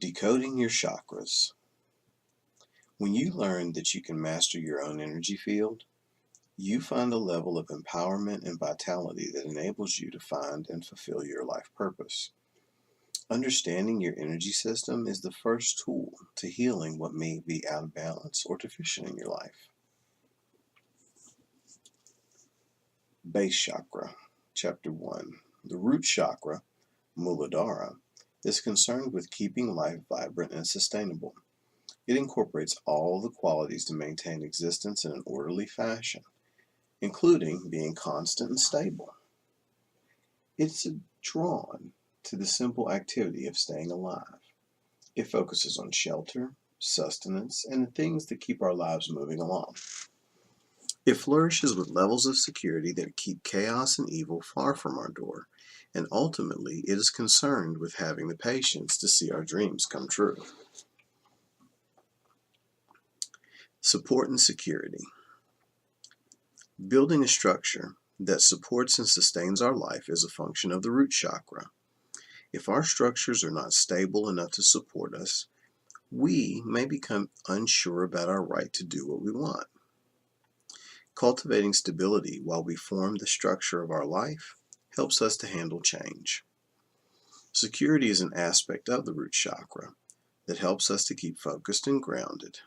Decoding your chakras. When you learn that you can master your own energy field, you find a level of empowerment and vitality that enables you to find and fulfill your life purpose. Understanding your energy system is the first tool to healing what may be out of balance or deficient in your life. Base Chakra, Chapter 1. The root chakra, Muladhara, is concerned with keeping life vibrant and sustainable. It incorporates all the qualities to maintain existence in an orderly fashion, including being constant and stable. It's drawn to the simple activity of staying alive. It focuses on shelter, sustenance, and the things that keep our lives moving along. It flourishes with levels of security that keep chaos and evil far from our door, and ultimately it is concerned with having the patience to see our dreams come true. Support and security. Building a structure that supports and sustains our life is a function of the root chakra. If our structures are not stable enough to support us, we may become unsure about our right to do what we want. Cultivating stability while we form the structure of our life helps us to handle change. Security is an aspect of the root chakra that helps us to keep focused and grounded.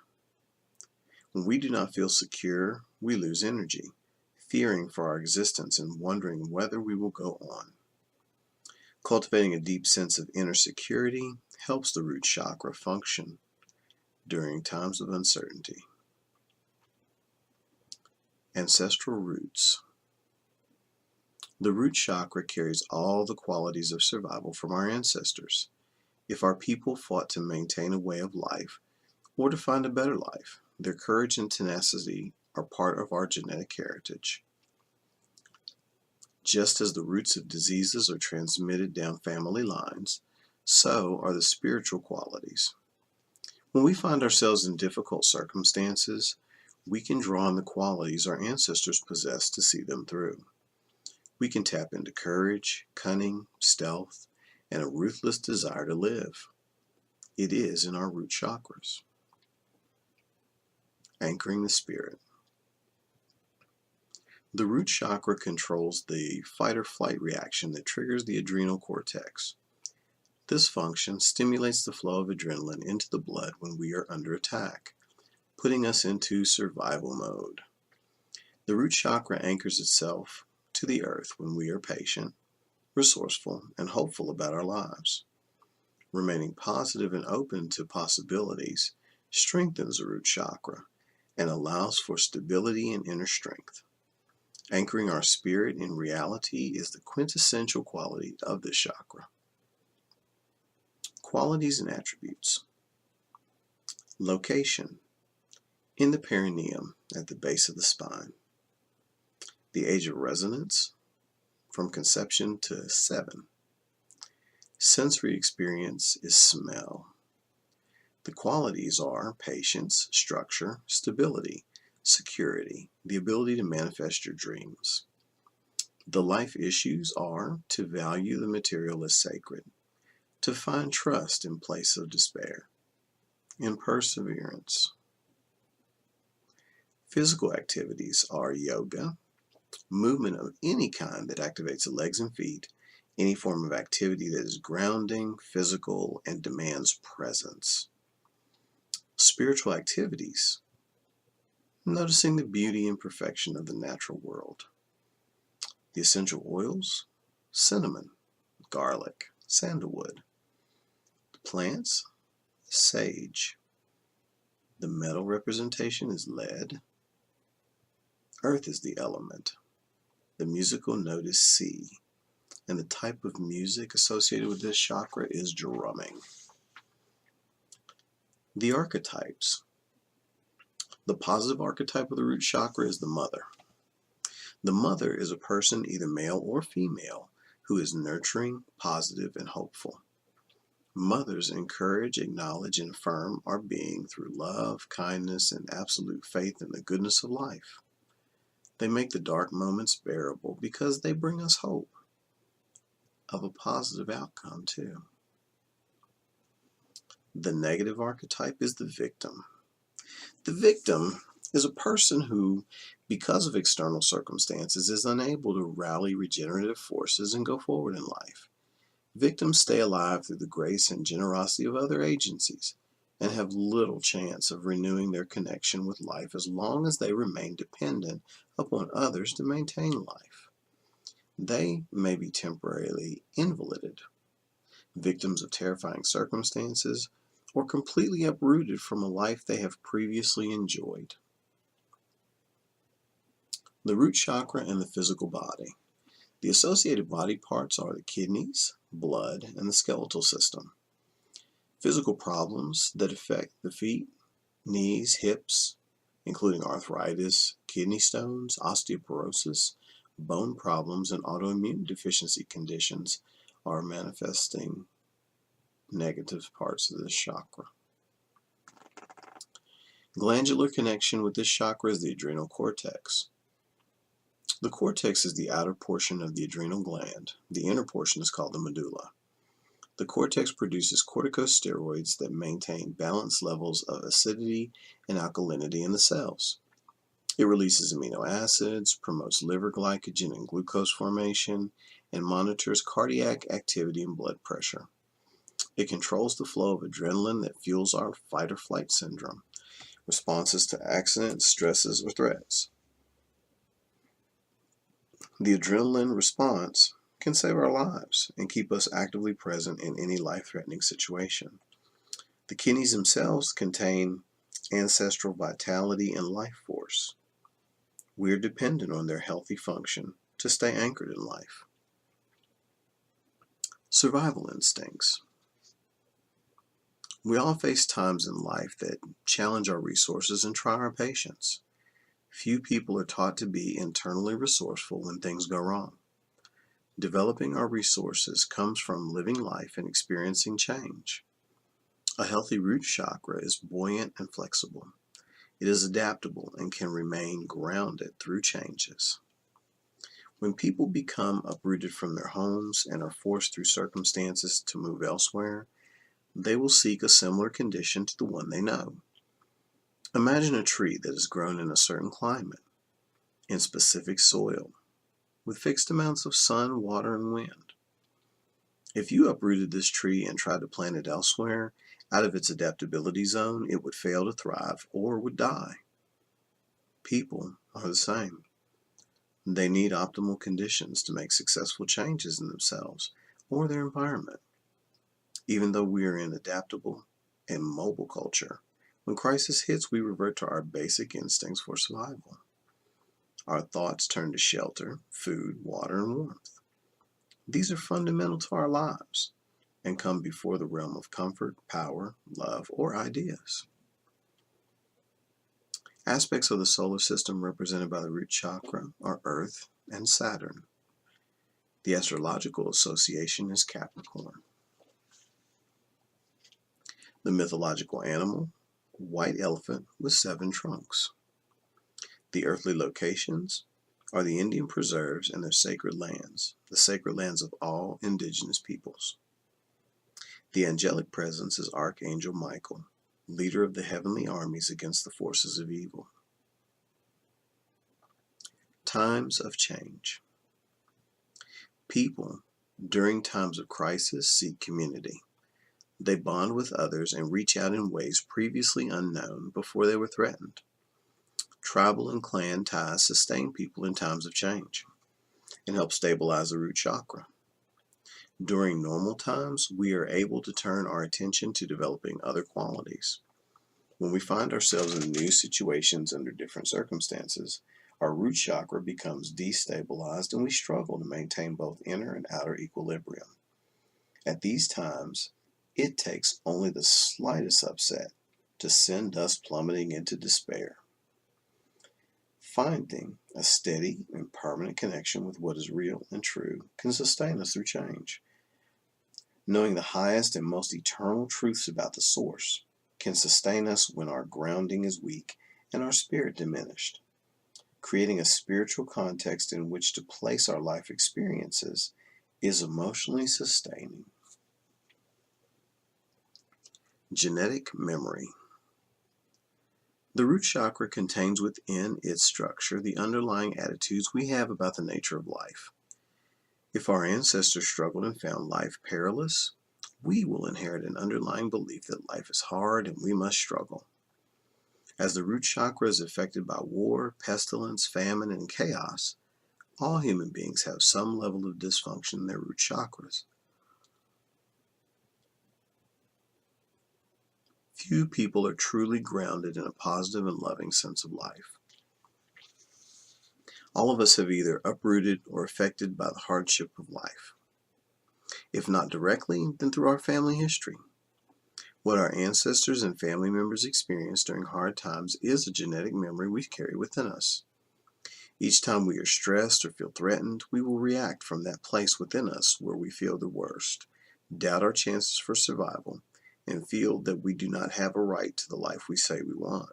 When we do not feel secure, we lose energy, fearing for our existence and wondering whether we will go on. Cultivating a deep sense of inner security helps the root chakra function during times of uncertainty. Ancestral roots. The root chakra carries all the qualities of survival from our ancestors. If our people fought to maintain a way of life or to find a better life, their courage and tenacity are part of our genetic heritage. Just as the roots of diseases are transmitted down family lines, so are the spiritual qualities. When we find ourselves in difficult circumstances, we can draw on the qualities our ancestors possessed to see them through. We can tap into courage, cunning, stealth, and a ruthless desire to live. It is in our root chakras. Anchoring the spirit. The root chakra controls the fight or flight reaction that triggers the adrenal cortex. This function stimulates the flow of adrenaline into the blood when we are under attack, putting us into survival mode. The root chakra anchors itself to the earth when we are patient, resourceful, and hopeful about our lives. Remaining positive and open to possibilities strengthens the root chakra and allows for stability and inner strength. Anchoring our spirit in reality is the quintessential quality of this chakra. Qualities and attributes. Location. In the perineum, at the base of the spine. The age of resonance, from conception to 7. Sensory experience is smell. The qualities are patience, structure, stability, security, the ability to manifest your dreams. The life issues are to value the material as sacred, to find trust in place of despair, and perseverance. Physical activities are yoga, movement of any kind that activates the legs and feet, any form of activity that is grounding, physical, and demands presence. Spiritual activities, noticing the beauty and perfection of the natural world. The essential oils, cinnamon, garlic, sandalwood. The plants, sage. The metal representation is lead. Earth is the element. The musical note is C, and the type of music associated with this chakra is drumming. The archetypes. The positive archetype of the root chakra is the mother. The mother is a person, either male or female, who is nurturing, positive, and hopeful. Mothers encourage, acknowledge, and affirm our being through love, kindness, and absolute faith in the goodness of life. They make the dark moments bearable because they bring us hope of a positive outcome too. The negative archetype is the victim. The victim is a person who, because of external circumstances, is unable to rally regenerative forces and go forward in life. Victims stay alive through the grace and generosity of other agencies and have little chance of renewing their connection with life as long as they remain dependent upon others to maintain life. They may be temporarily invalided, victims of terrifying circumstances, or completely uprooted from a life they have previously enjoyed. The root chakra and the physical body. The associated body parts are the kidneys, blood, and the skeletal system. Physical problems that affect the feet, knees, hips, including arthritis, kidney stones, osteoporosis, bone problems, and autoimmune deficiency conditions are manifesting negative parts of this chakra. Glandular connection with this chakra is the adrenal cortex. The cortex is the outer portion of the adrenal gland. The inner portion is called the medulla. The cortex produces corticosteroids that maintain balanced levels of acidity and alkalinity in the cells. It releases amino acids, promotes liver glycogen and glucose formation, and monitors cardiac activity and blood pressure. It controls the flow of adrenaline that fuels our fight or flight syndrome, responses to accidents, stresses, or threats. The adrenaline response can save our lives and keep us actively present in any life-threatening situation. The kidneys themselves contain ancestral vitality and life force. We are dependent on their healthy function to stay anchored in life. Survival instincts. We all face times in life that challenge our resources and try our patience. Few people are taught to be internally resourceful when things go wrong. Developing our resources comes from living life and experiencing change. A healthy root chakra is buoyant and flexible. It is adaptable and can remain grounded through changes. When people become uprooted from their homes and are forced through circumstances to move elsewhere, they will seek a similar condition to the one they know. Imagine a tree that is grown in a certain climate, in specific soil, with fixed amounts of sun, water, and wind. If you uprooted this tree and tried to plant it elsewhere, out of its adaptability zone, it would fail to thrive or would die. People are the same. They need optimal conditions to make successful changes in themselves or their environment. Even though we are in adaptable and mobile culture, when crisis hits, we revert to our basic instincts for survival. Our thoughts turn to shelter, food, water, and warmth. These are fundamental to our lives and come before the realm of comfort, power, love, or ideas. Aspects of the solar system represented by the root chakra are Earth and Saturn. The astrological association is Capricorn. The mythological animal, white elephant with 7 trunks. The earthly locations are the Indian preserves and their sacred lands, the sacred lands of all indigenous peoples. The angelic presence is Archangel Michael, leader of the heavenly armies against the forces of evil. Times of change. People, during times of crisis, seek community. They bond with others and reach out in ways previously unknown before they were threatened. Tribal and clan ties sustain people in times of change and help stabilize the root chakra. During normal times, we are able to turn our attention to developing other qualities. When we find ourselves in new situations under different circumstances, our root chakra becomes destabilized and we struggle to maintain both inner and outer equilibrium. At these times, it takes only the slightest upset to send us plummeting into despair. Finding a steady and permanent connection with what is real and true can sustain us through change. Knowing the highest and most eternal truths about the source can sustain us when our grounding is weak and our spirit diminished. Creating a spiritual context in which to place our life experiences is emotionally sustaining. Genetic memory. The root chakra contains within its structure the underlying attitudes we have about the nature of life. If our ancestors struggled and found life perilous, we will inherit an underlying belief that life is hard and we must struggle. As the root chakra is affected by war, pestilence, famine, and chaos, all human beings have some level of dysfunction in their root chakras. Few people are truly grounded in a positive and loving sense of life. All of us have either uprooted or affected by the hardship of life. If not directly, then through our family history. What our ancestors and family members experienced during hard times is a genetic memory we carry within us. Each time we are stressed or feel threatened, we will react from that place within us where we feel the worst, doubt our chances for survival, and feel that we do not have a right to the life we say we want.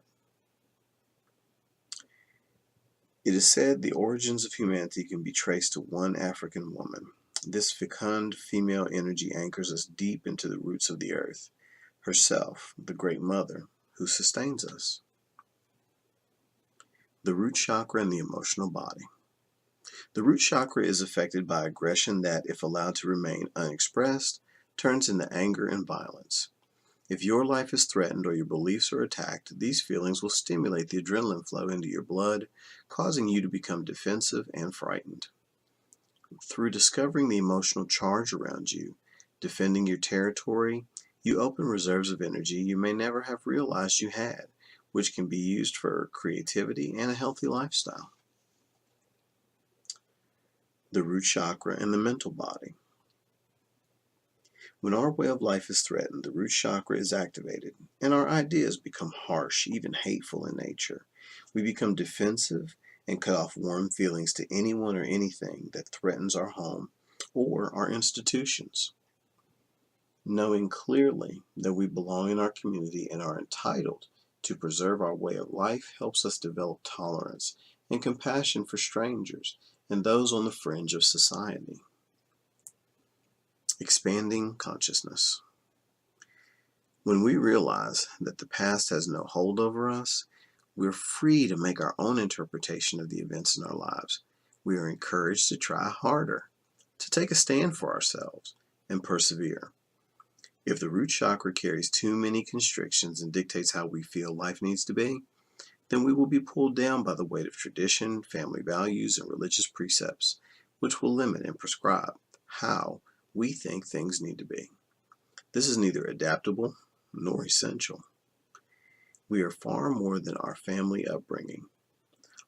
It is said the origins of humanity can be traced to one African woman. This fecund female energy anchors us deep into the roots of the earth, herself, the Great Mother, who sustains us. The root chakra and the emotional body. The root chakra is affected by aggression that, if allowed to remain unexpressed, turns into anger and violence. If your life is threatened or your beliefs are attacked, these feelings will stimulate the adrenaline flow into your blood, causing you to become defensive and frightened. Through discovering the emotional charge around you, defending your territory, you open reserves of energy you may never have realized you had, which can be used for creativity and a healthy lifestyle. The root chakra and the mental body. When our way of life is threatened, the root chakra is activated, and our ideas become harsh, even hateful in nature. We become defensive and cut off warm feelings to anyone or anything that threatens our home or our institutions. Knowing clearly that we belong in our community and are entitled to preserve our way of life helps us develop tolerance and compassion for strangers and those on the fringe of society. Expanding consciousness. When we realize that the past has no hold over us, we're free to make our own interpretation of the events in our lives. We are encouraged to try harder, to take a stand for ourselves, and persevere. If the root chakra carries too many constrictions and dictates how we feel life needs to be, then we will be pulled down by the weight of tradition, family values, and religious precepts, which will limit and prescribe how we think things need to be. This is neither adaptable nor essential. We are far more than our family upbringing,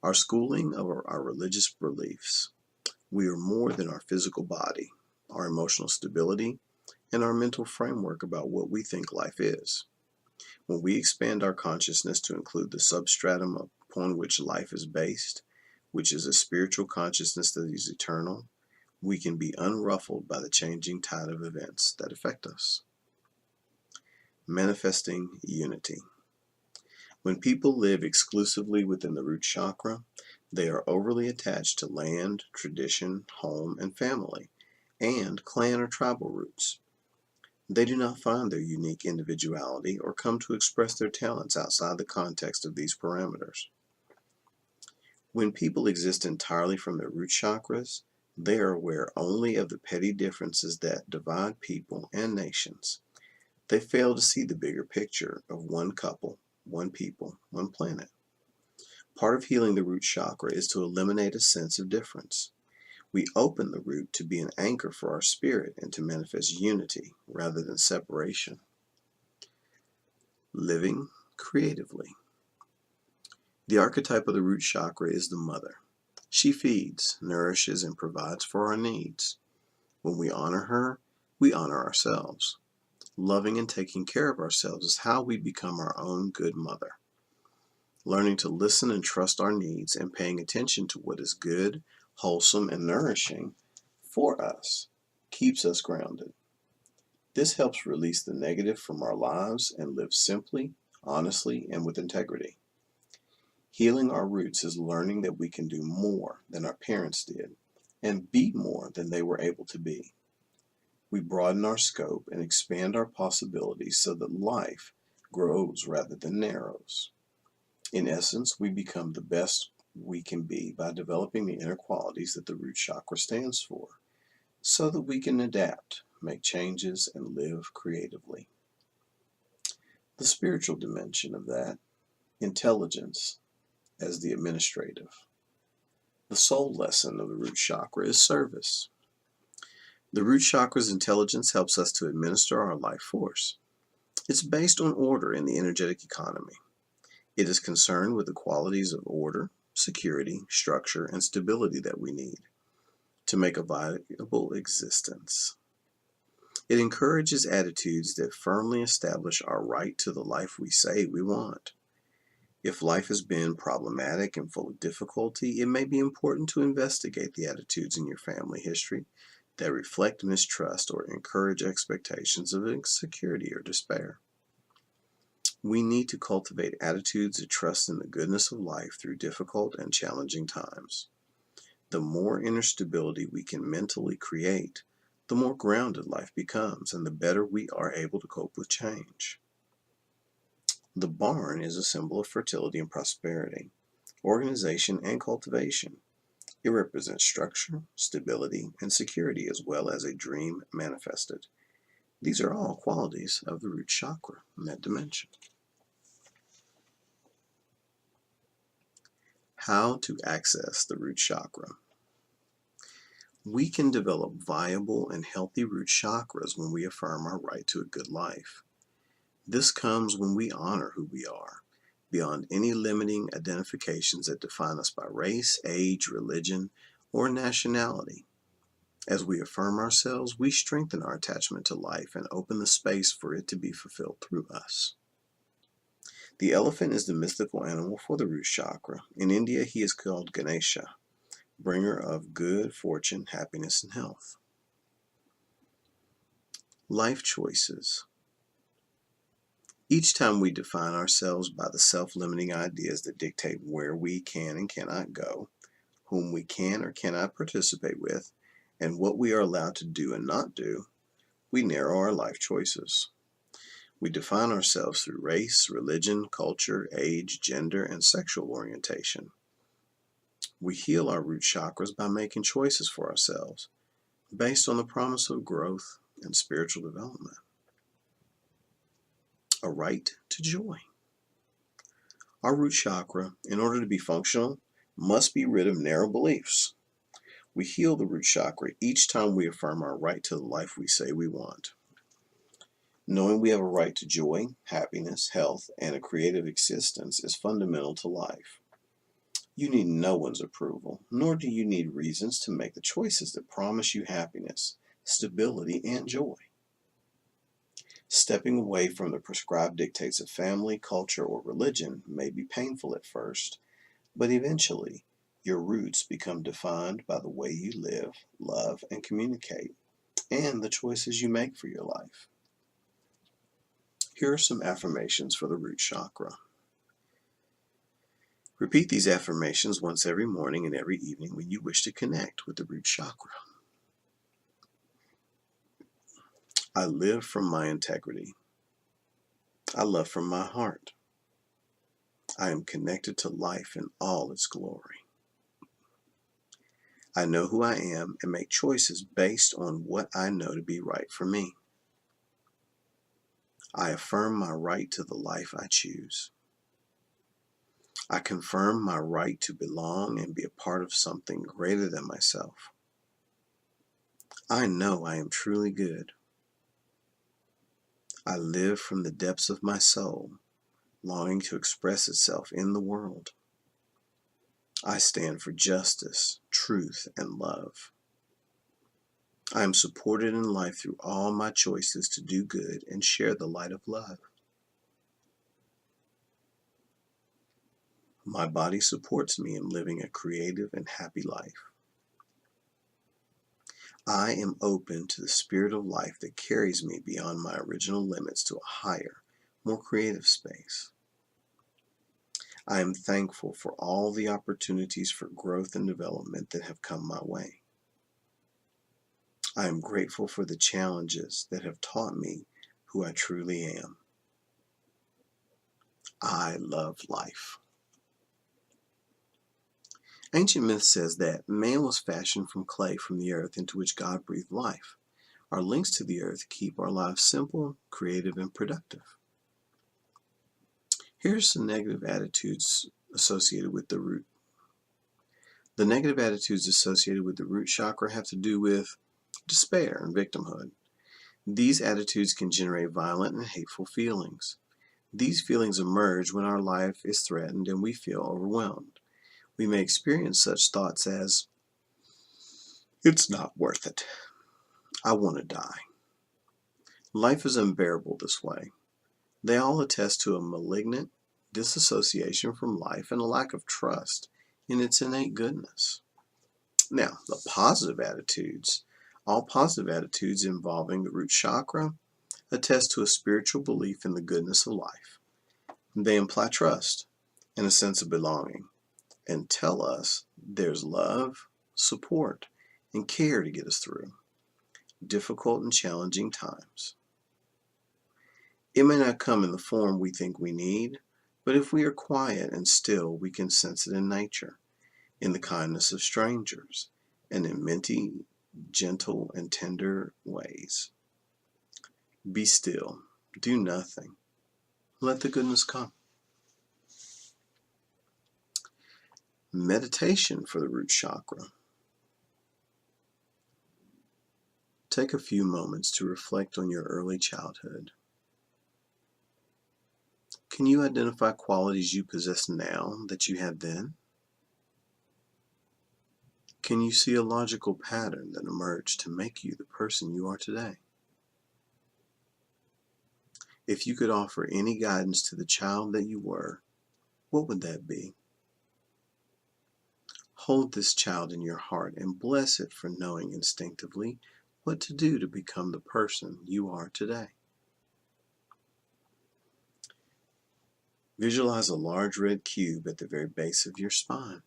our schooling of our religious beliefs. We are more than our physical body, our emotional stability, and our mental framework about what we think life is. When we expand our consciousness to include the substratum upon which life is based, which is a spiritual consciousness that is eternal, we can be unruffled by the changing tide of events that affect us. Manifesting unity. When people live exclusively within the root chakra, they are overly attached to land, tradition, home, and family, and clan or tribal roots. They do not find their unique individuality or come to express their talents outside the context of these parameters. When people exist entirely from their root chakras, they are aware only of the petty differences that divide people and nations. They fail to see the bigger picture of one couple, one people, one planet. Part of healing the root chakra is to eliminate a sense of difference. We open the root to be an anchor for our spirit and to manifest unity rather than separation. Living creatively. The archetype of the root chakra is the mother. She feeds, nourishes, and provides for our needs. When we honor her, we honor ourselves. Loving and taking care of ourselves is how we become our own good mother. Learning to listen and trust our needs and paying attention to what is good, wholesome, and nourishing for us keeps us grounded. This helps release the negative from our lives and live simply, honestly, and with integrity. Healing our roots is learning that we can do more than our parents did and be more than they were able to be. We broaden our scope and expand our possibilities so that life grows rather than narrows. In essence, we become the best we can be by developing the inner qualities that the root chakra stands for, so that we can adapt, make changes, and live creatively. The spiritual dimension of that, intelligence as the administrative. The soul lesson of the root chakra is service. The root chakra's intelligence helps us to administer our life force. It's based on order in the energetic economy. It is concerned with the qualities of order, security, structure, and stability that we need to make a viable existence. It encourages attitudes that firmly establish our right to the life we say we want. If life has been problematic and full of difficulty, it may be important to investigate the attitudes in your family history that reflect mistrust or encourage expectations of insecurity or despair. We need to cultivate attitudes that trust in the goodness of life through difficult and challenging times. The more inner stability we can mentally create, the more grounded life becomes, and the better we are able to cope with change. The barn is a symbol of fertility and prosperity, organization and cultivation. It represents structure, stability, and security, as well as a dream manifested. These are all qualities of the root chakra in that dimension. How to access the root chakra. We can develop viable and healthy root chakras when we affirm our right to a good life. This comes when we honor who we are, beyond any limiting identifications that define us by race, age, religion, or nationality. As we affirm ourselves, we strengthen our attachment to life and open the space for it to be fulfilled through us. The elephant is the mystical animal for the root chakra. In India, he is called Ganesha, bringer of good fortune, happiness, and health. Life choices. Each time we define ourselves by the self-limiting ideas that dictate where we can and cannot go, whom we can or cannot participate with, and what we are allowed to do and not do, we narrow our life choices. We define ourselves through race, religion, culture, age, gender, and sexual orientation. We heal our root chakras by making choices for ourselves based on the promise of growth and spiritual development. A right to joy. Our root chakra, in order to be functional, must be rid of narrow beliefs. We heal the root chakra each time we affirm our right to the life we say we want. Knowing we have a right to joy, happiness, health, and a creative existence is fundamental to life. You need no one's approval, nor do you need reasons to make the choices that promise you happiness, stability, and joy. Stepping away from the prescribed dictates of family, culture, or religion may be painful at first, but eventually your roots become defined by the way you live, love, and communicate, and the choices you make for your life. Here are some affirmations for the root chakra. Repeat these affirmations once every morning and every evening when you wish to connect with the root chakra. I live from my integrity. I love from my heart. I am connected to life in all its glory. I know who I am and make choices based on what I know to be right for me. I affirm my right to the life I choose. I confirm my right to belong and be a part of something greater than myself. I know I am truly good. I live from the depths of my soul, longing to express itself in the world. I stand for justice, truth, and love. I am supported in life through all my choices to do good and share the light of love. My body supports me in living a creative and happy life. I am open to the spirit of life that carries me beyond my original limits to a higher, more creative space. I am thankful for all the opportunities for growth and development that have come my way. I am grateful for the challenges that have taught me who I truly am. I love life. Ancient myth says that man was fashioned from clay from the earth into which God breathed life. Our links to the earth keep our lives simple, creative, and productive. Here's some negative attitudes associated with the root. The negative attitudes associated with the root chakra have to do with despair and victimhood. These attitudes can generate violent and hateful feelings. These feelings emerge when our life is threatened and we feel overwhelmed. We may experience such thoughts as, "It's not worth it. I want to die. Life is unbearable this way." They all attest to a malignant disassociation from life and a lack of trust in its innate goodness. Now, all positive attitudes involving the root chakra attest to a spiritual belief in the goodness of life. They imply trust and a sense of belonging and tell us there's love, support, and care to get us through difficult and challenging times. It may not come in the form we think we need, but if we are quiet and still, we can sense it in nature, in the kindness of strangers, and in many gentle and tender ways. Be still. Do nothing. Let the goodness come. Meditation for the root chakra. Take a few moments to reflect on your early childhood. Can you identify qualities you possess now that you had then? Can you see a logical pattern that emerged to make you the person you are today? If you could offer any guidance to the child that you were, what would that be? Hold this child in your heart and bless it for knowing instinctively what to do to become the person you are today. Visualize a large red cube at the very base of your spine.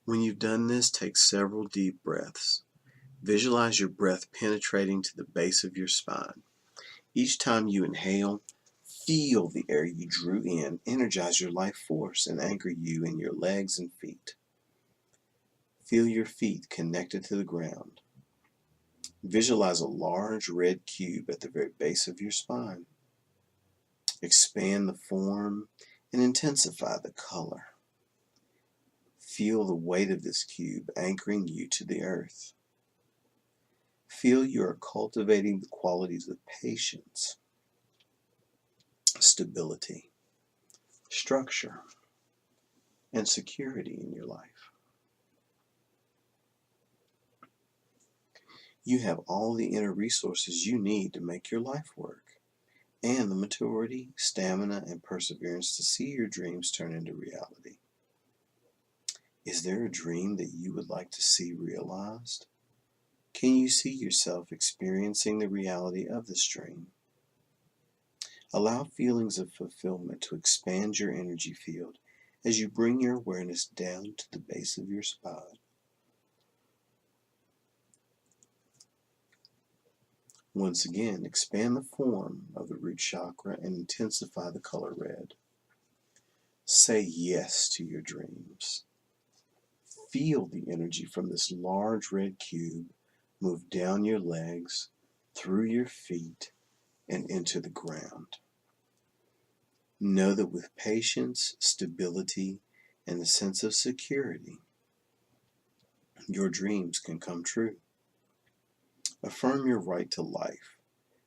When you've done this, take several deep breaths. Visualize your breath penetrating to the base of your spine. Each time you inhale, feel the air you drew in energize your life force and anchor you in your legs and feet. Feel your feet connected to the ground. Visualize a large red cube at the very base of your spine. Expand the form and intensify the color. Feel the weight of this cube anchoring you to the earth. Feel you are cultivating the qualities of patience, stability, structure, and security in your life. You have all the inner resources you need to make your life work, and the maturity, stamina, and perseverance to see your dreams turn into reality. Is there a dream that you would like to see realized? Can you see yourself experiencing the reality of this dream? Allow feelings of fulfillment to expand your energy field as you bring your awareness down to the base of your spine. Once again, expand the form of the root chakra and intensify the color red. Say yes to your dreams. Feel the energy from this large red cube move down your legs, through your feet, and into the ground. Know that with patience, stability, and a sense of security, your dreams can come true. Affirm your right to life.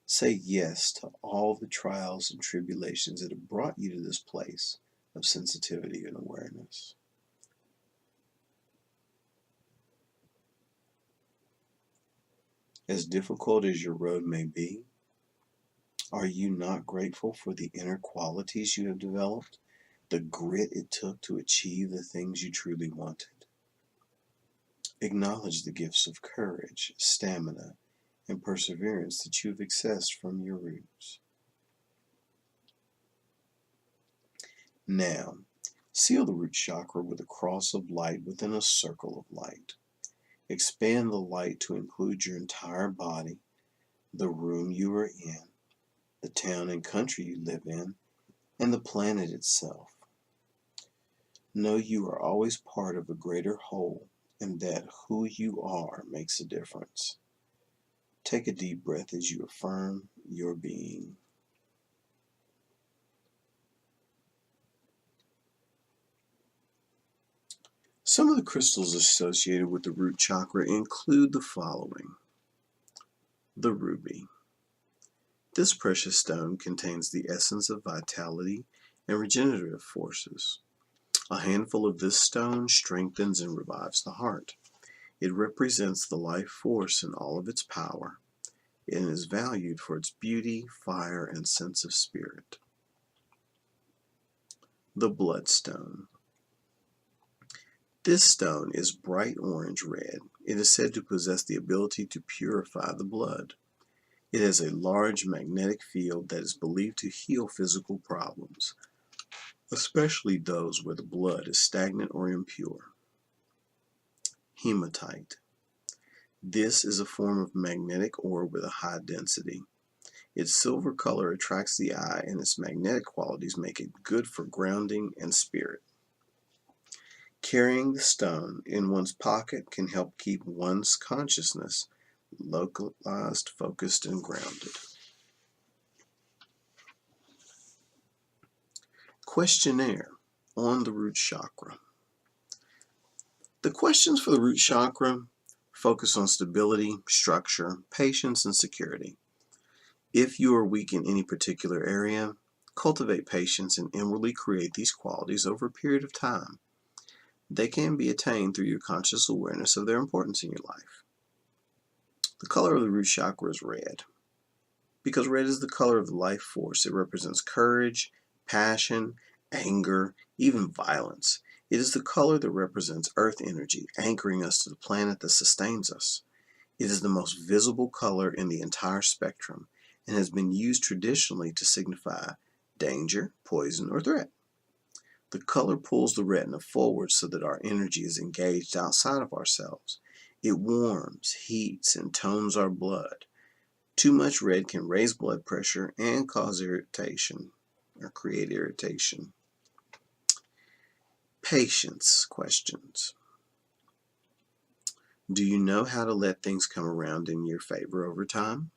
Say yes to all the trials and tribulations that have brought you to this place of sensitivity and awareness. As difficult as your road may be, are you not grateful for the inner qualities you have developed, the grit it took to achieve the things you truly wanted? Acknowledge the gifts of courage, stamina, and perseverance that you have accessed from your roots. Now, seal the root chakra with a cross of light within a circle of light. Expand the light to include your entire body, the room you are in, the town and country you live in, and the planet itself. Know you are always part of a greater whole and that who you are makes a difference. Take a deep breath as you affirm your being. Some of the crystals associated with the root chakra include the following. The ruby. This precious stone contains the essence of vitality and regenerative forces. A handful of this stone strengthens and revives the heart. It represents the life force in all of its power and is valued for its beauty, fire, and sense of spirit. The bloodstone. This stone is bright orange-red. It is said to possess the ability to purify the blood. It has a large magnetic field that is believed to heal physical problems, especially those where the blood is stagnant or impure. Hematite. This is a form of magnetic ore with a high density. Its silver color attracts the eye, and its magnetic qualities make it good for grounding and spirit. Carrying the stone in one's pocket can help keep one's consciousness localized, focused, and grounded. Questionnaire on the root chakra. The questions for the root chakra focus on stability, structure, patience, and security. If you are weak in any particular area, cultivate patience and inwardly create these qualities over a period of time. They can be attained through your conscious awareness of their importance in your life. The color of the root chakra is red. Because red is the color of the life force, it represents courage, passion, anger, even violence. It is the color that represents earth energy, anchoring us to the planet that sustains us. It is the most visible color in the entire spectrum and has been used traditionally to signify danger, poison, or threat. The color pulls the retina forward so that our energy is engaged outside of ourselves. It warms, heats, and tones our blood. Too much red can raise blood pressure and cause irritation or create irritation. Patience questions. Do you know how to let things come around in your favor over time?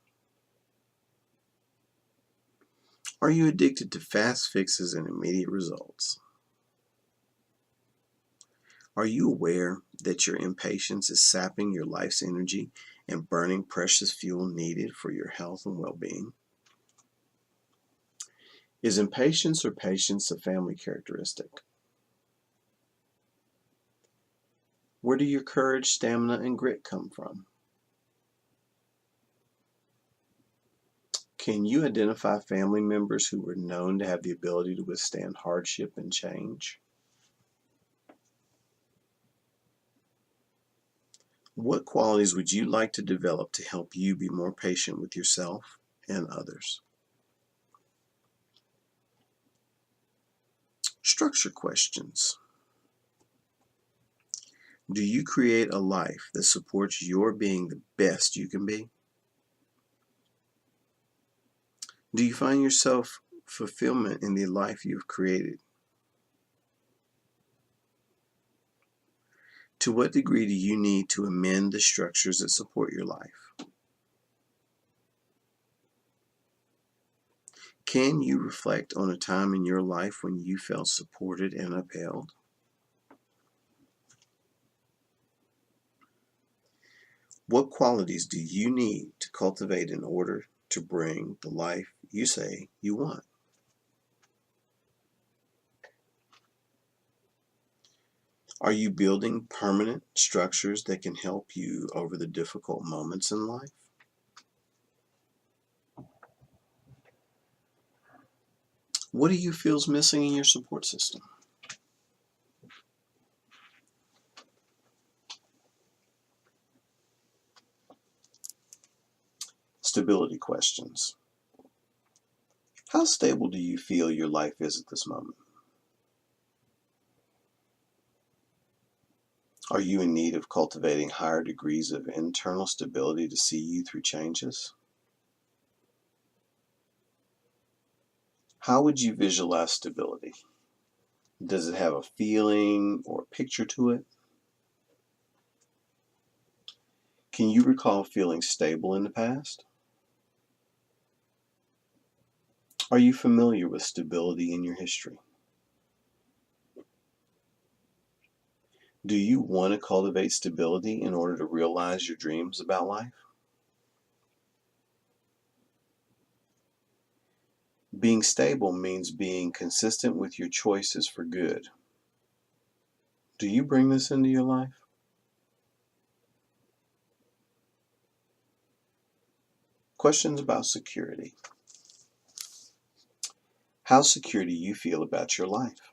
Are you addicted to fast fixes and immediate results? Are you aware that your impatience is sapping your life's energy and burning precious fuel needed for your health and well-being? Is impatience or patience a family characteristic? Where do your courage, stamina, and grit come from? Can you identify family members who were known to have the ability to withstand hardship and change? What qualities would you like to develop to help you be more patient with yourself and others? Structure questions. Do you create a life that supports your being the best you can be? Do you find yourself fulfillment in the life you've created? To what degree do you need to amend the structures that support your life? Can you reflect on a time in your life when you felt supported and upheld? What qualities do you need to cultivate in order to bring the life you say you want? Are you building permanent structures that can help you over the difficult moments in life? What do you feel is missing in your support system? Stability questions. How stable do you feel your life is at this moment? Are you in need of cultivating higher degrees of internal stability to see you through changes? How would you visualize stability? Does it have a feeling or a picture to it? Can you recall feeling stable in the past? Are you familiar with stability in your history? Do you want to cultivate stability in order to realize your dreams about life? Being stable means being consistent with your choices for good. Do you bring this into your life? Questions about security. How secure do you feel about your life?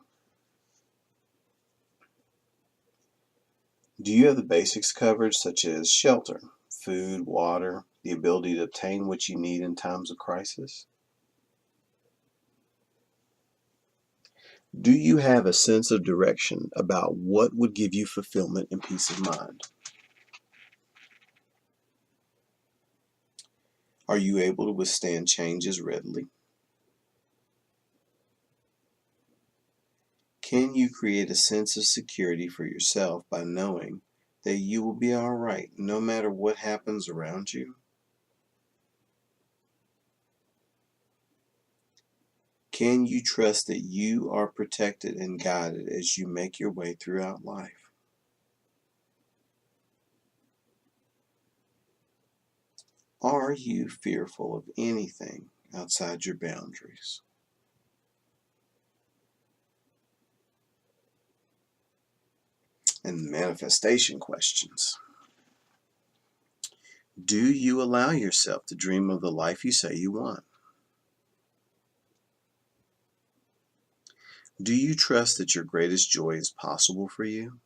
Do you have the basics covered, such as shelter, food, water, the ability to obtain what you need in times of crisis? Do you have a sense of direction about what would give you fulfillment and peace of mind? Are you able to withstand changes readily? Can you create a sense of security for yourself by knowing that you will be all right no matter what happens around you? Can you trust that you are protected and guided as you make your way throughout life? Are you fearful of anything outside your boundaries? And manifestation questions. Do you allow yourself to dream of the life you say you want? Do you trust that your greatest joy is possible for you?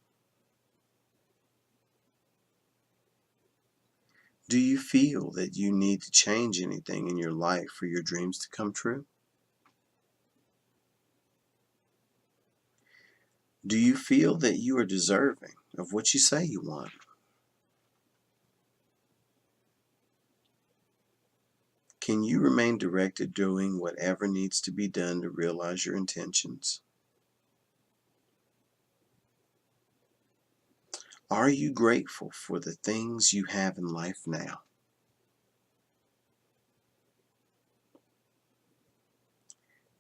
Do you feel that you need to change anything in your life for your dreams to come true? Do you feel that you are deserving of what you say you want? Can you remain directed doing whatever needs to be done to realize your intentions? Are you grateful for the things you have in life now?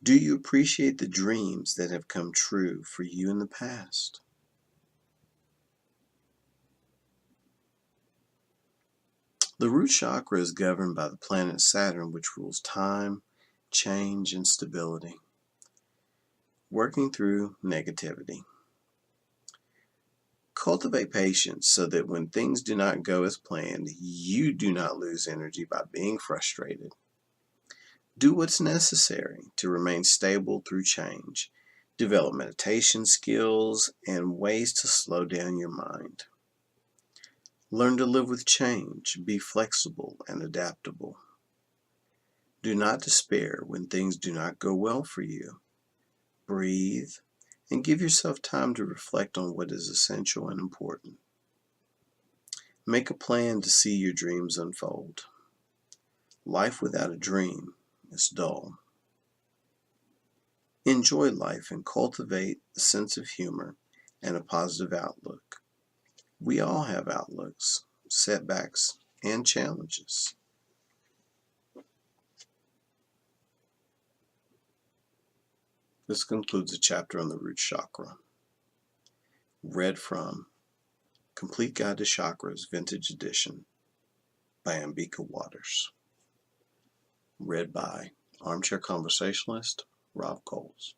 Do you appreciate the dreams that have come true for you in the past? The root chakra is governed by the planet Saturn, which rules time, change, and stability. Working through negativity. Cultivate patience so that when things do not go as planned, you do not lose energy by being frustrated. Do what's necessary to remain stable through change. Develop meditation skills and ways to slow down your mind. Learn to live with change. Be flexible and adaptable. Do not despair when things do not go well for you. Breathe and give yourself time to reflect on what is essential and important. Make a plan to see your dreams unfold. Life without a dream is dull. Enjoy life and cultivate a sense of humor and a positive outlook. We all have outlooks, setbacks, and challenges. This concludes a chapter on the root chakra. Read from Complete Guide to Chakras, Vintage Edition by Ambika Wauters. Read by Armchair Conversationalist Rob Coles.